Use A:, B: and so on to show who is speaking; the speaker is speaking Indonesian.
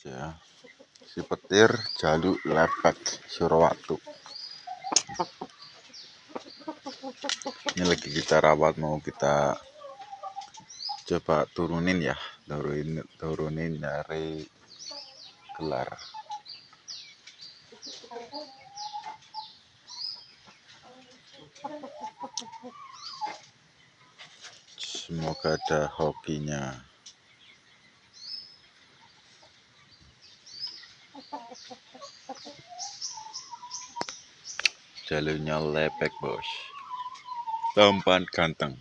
A: Ya, si petir jaluk lepek Surawatu. Ini lagi kita rawat, mau kita coba turunin ya, turunin dari gelar. Semoga ada hokinya. Jalurnya lepek bos, tampan ganteng.